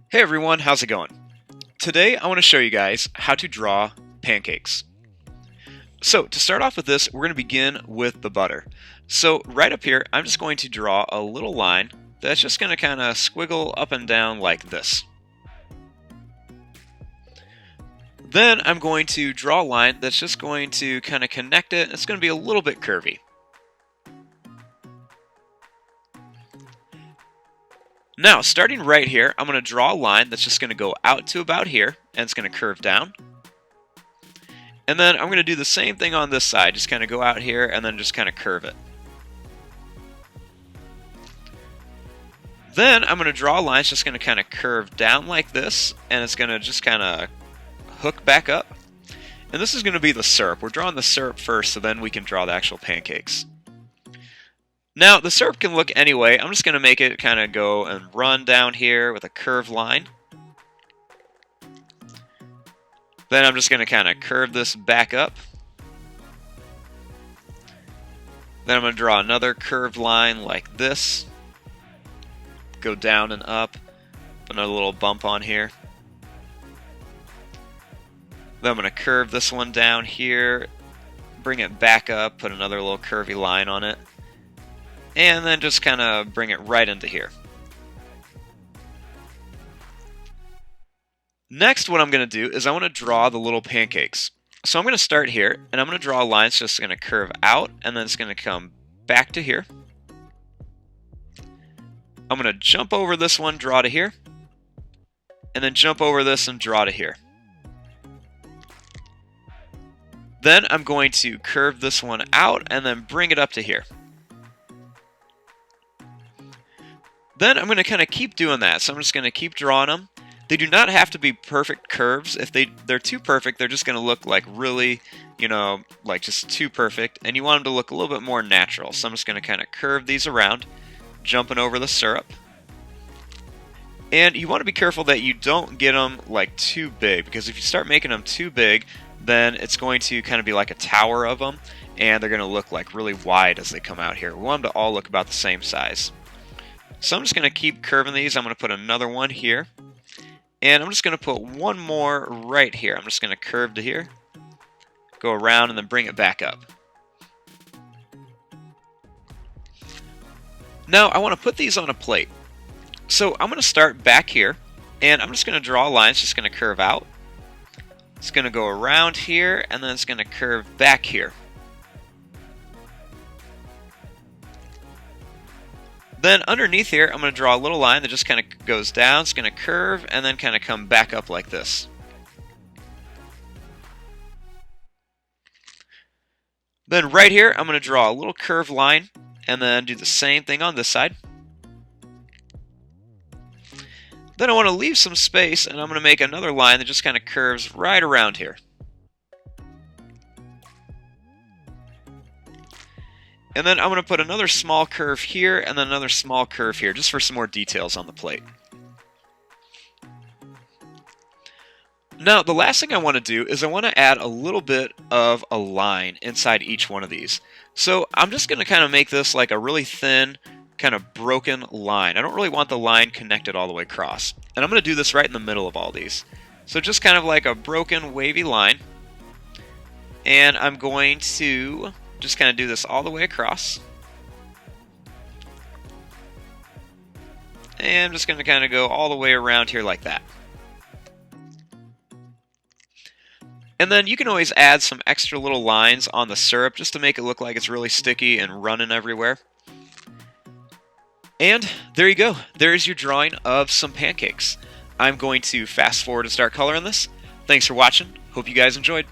Hey everyone, how's it going? Today I want to show you guys how to draw pancakes. So to start off with this, we're going to begin with the butter. So right up here, I'm just going to draw a little line that's just going to kind of squiggle up and down like this. Then I'm going to draw a line that's just going to kind of connect it. It's going to be a little bit curvy. Now, starting right here, I'm going to draw a line that's just going to go out to about here, and it's going to curve down. And then I'm going to do the same thing on this side, just kind of go out here and then just kind of curve it. Then I'm going to draw a line that's just going to kind of curve down like this, and it's going to just kind of hook back up. And this is going to be the syrup. We're drawing the syrup first, so then we can draw the actual pancakes. Now, the syrup can look anyway. I'm just going to make it kind of go and run down here with a curved line. Then I'm just going to kind of curve this back up. Then I'm going to draw another curved line like this. Go down and up. Another little bump on here. Then I'm going to curve this one down here. Bring it back up. Put another little curvy line on it. And then just kind of bring it right into here. Next, what I'm going to do is I want to draw the little pancakes. So I'm going to start here, and I'm going to draw a line that's just going to curve out, and then it's going to come back to here. I'm going to jump over this one, draw to here, and then jump over this and draw to here. Then I'm going to curve this one out, and then bring it up to here. Then I'm going to kind of keep doing that, so I'm just going to keep drawing them. They do not have to be perfect curves. If they're too perfect, they're just going to look like really, like just too perfect, and you want them to look a little bit more natural. So I'm just going to kind of curve these around, jumping over the syrup. And you want to be careful that you don't get them like too big, because if you start making them too big, then it's going to kind of be like a tower of them, and they're going to look like really wide as they come out here. We want them to all look about the same size. So I'm just going to keep curving these. I'm going to put another one here. And I'm just going to put one more right here. I'm just going to curve to here, go around, and then bring it back up. Now I want to put these on a plate. So I'm going to start back here, and I'm just going to draw a line. It's just going to curve out. It's going to go around here, and then it's going to curve back here. Then underneath here, I'm going to draw a little line that just kind of goes down. It's going to curve and then kind of come back up like this. Then right here, I'm going to draw a little curved line and then do the same thing on this side. Then I want to leave some space, and I'm going to make another line that just kind of curves right around here. And then I'm going to put another small curve here and then another small curve here, just for some more details on the plate. Now, the last thing I want to do is I want to add a little bit of a line inside each one of these. So I'm just going to kind of make this like a really thin, kind of broken line. I don't really want the line connected all the way across. And I'm going to do this right in the middle of all these. So just kind of like a broken, wavy line. And I'm going to just kind of do this all the way across. And I'm just going to kind of go all the way around here like that. And then you can always add some extra little lines on the syrup just to make it look like it's really sticky and running everywhere. And there you go. There's your drawing of some pancakes. I'm going to fast forward and start coloring this. Thanks for watching. Hope you guys enjoyed.